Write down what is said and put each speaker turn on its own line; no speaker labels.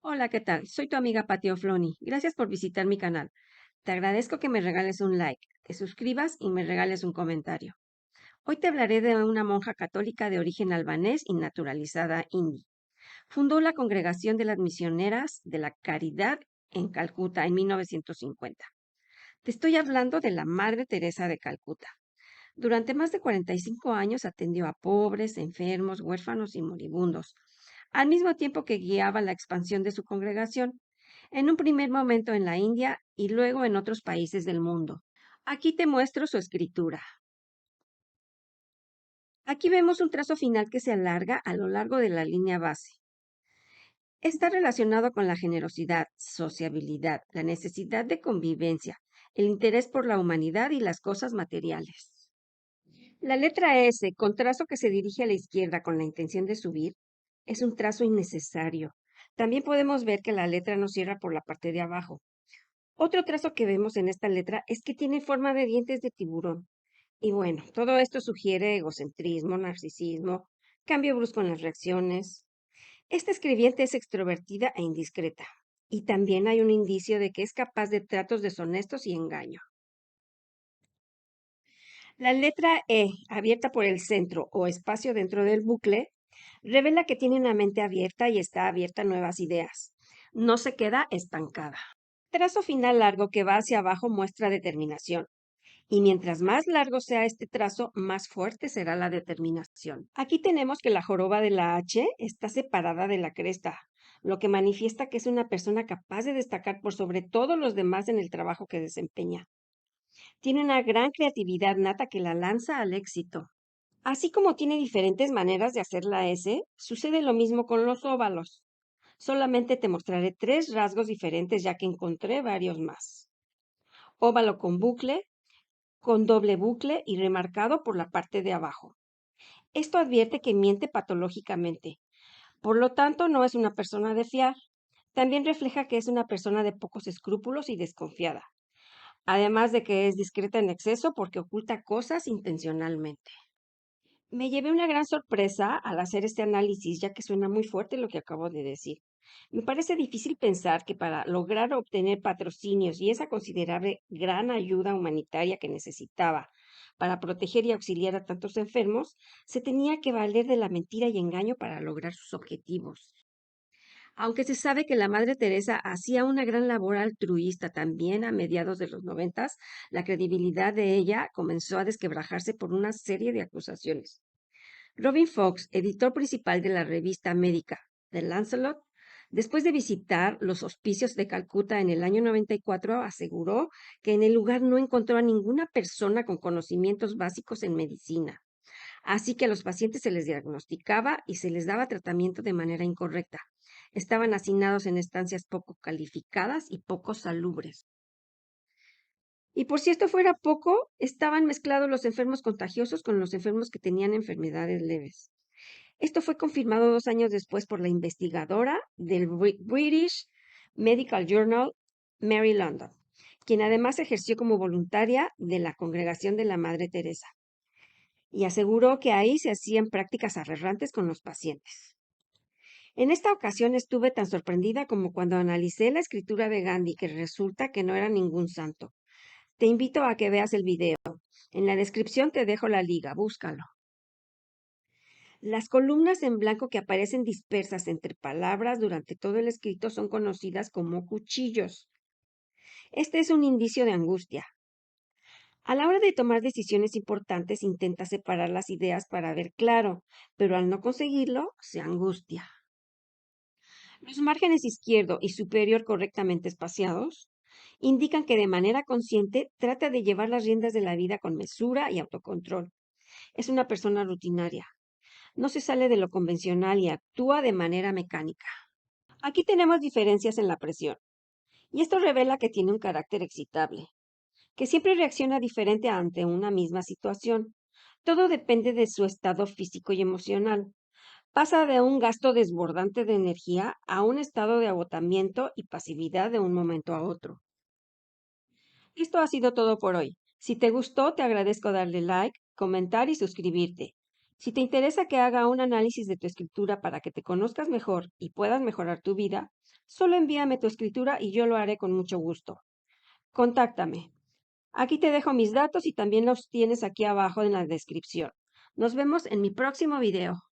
Hola, ¿qué tal? Soy tu amiga Patio Floni. Gracias por visitar mi canal. Te agradezco que me regales un like, te suscribas y me regales un comentario. Hoy te hablaré de una monja católica de origen albanés y naturalizada hindi. Fundó la Congregación de las Misioneras de la Caridad en Calcuta en 1950. Te estoy hablando de la Madre Teresa de Calcuta. Durante más de 45 años atendió a pobres, enfermos, huérfanos y moribundos, al mismo tiempo que guiaba la expansión de su congregación, en un primer momento en la India y luego en otros países del mundo. Aquí te muestro su escritura. Aquí vemos un trazo final que se alarga a lo largo de la línea base. Está relacionado con la generosidad, sociabilidad, la necesidad de convivencia, el interés por la humanidad y las cosas materiales. La letra S, con trazo que se dirige a la izquierda con la intención de subir, es un trazo innecesario. También podemos ver que la letra no cierra por la parte de abajo. Otro trazo que vemos en esta letra es que tiene forma de dientes de tiburón. Y bueno, todo esto sugiere egocentrismo, narcisismo, cambio brusco en las reacciones. Esta escribiente es extrovertida e indiscreta. Y también hay un indicio de que es capaz de tratos deshonestos y engaño. La letra E, abierta por el centro o espacio dentro del bucle, revela que tiene una mente abierta y está abierta a nuevas ideas. No se queda estancada. Trazo final largo que va hacia abajo muestra determinación. Y mientras más largo sea este trazo, más fuerte será la determinación. Aquí tenemos que la joroba de la H está separada de la cresta, lo que manifiesta que es una persona capaz de destacar por sobre todos los demás en el trabajo que desempeña. Tiene una gran creatividad nata que la lanza al éxito. Así como tiene diferentes maneras de hacer la S, sucede lo mismo con los óvalos. Solamente te mostraré tres rasgos diferentes ya que encontré varios más. Óvalo con doble bucle y remarcado por la parte de abajo. Esto advierte que miente patológicamente. Por lo tanto, no es una persona de fiar. También refleja que es una persona de pocos escrúpulos y desconfiada. Además de que es discreta en exceso porque oculta cosas intencionalmente. Me llevé una gran sorpresa al hacer este análisis, ya que suena muy fuerte lo que acabo de decir. Me parece difícil pensar que para lograr obtener patrocinios y esa considerable gran ayuda humanitaria que necesitaba para proteger y auxiliar a tantos enfermos, se tenía que valer de la mentira y engaño para lograr sus objetivos. Aunque se sabe que la Madre Teresa hacía una gran labor altruista también a mediados de los noventas, la credibilidad de ella comenzó a desquebrajarse por una serie de acusaciones. Robin Fox, editor principal de la revista médica The Lancelot, después de visitar los hospicios de Calcuta en el año 94, aseguró que en el lugar no encontró a ninguna persona con conocimientos básicos en medicina. Así que a los pacientes se les diagnosticaba y se les daba tratamiento de manera incorrecta. Estaban hacinados en estancias poco calificadas y poco salubres. Y por si esto fuera poco, estaban mezclados los enfermos contagiosos con los enfermos que tenían enfermedades leves. Esto fue confirmado 2 años después por la investigadora del British Medical Journal, Mary London, quien además ejerció como voluntaria de la Congregación de la Madre Teresa y aseguró que ahí se hacían prácticas aberrantes con los pacientes. En esta ocasión estuve tan sorprendida como cuando analicé la escritura de Gandhi, que resulta que no era ningún santo. Te invito a que veas el video. En la descripción te dejo la liga, búscalo. Las columnas en blanco que aparecen dispersas entre palabras durante todo el escrito son conocidas como cuchillos. Este es un indicio de angustia. A la hora de tomar decisiones importantes intenta separar las ideas para ver claro, pero al no conseguirlo, se angustia. Los márgenes izquierdo y superior correctamente espaciados indican que de manera consciente trata de llevar las riendas de la vida con mesura y autocontrol. Es una persona rutinaria. No se sale de lo convencional y actúa de manera mecánica. Aquí tenemos diferencias en la presión, y esto revela que tiene un carácter excitable, que siempre reacciona diferente ante una misma situación. Todo depende de su estado físico y emocional. Pasa de un gasto desbordante de energía a un estado de agotamiento y pasividad de un momento a otro. Esto ha sido todo por hoy. Si te gustó, te agradezco darle like, comentar y suscribirte. Si te interesa que haga un análisis de tu escritura para que te conozcas mejor y puedas mejorar tu vida, solo envíame tu escritura y yo lo haré con mucho gusto. Contáctame. Aquí te dejo mis datos y también los tienes aquí abajo en la descripción. Nos vemos en mi próximo video.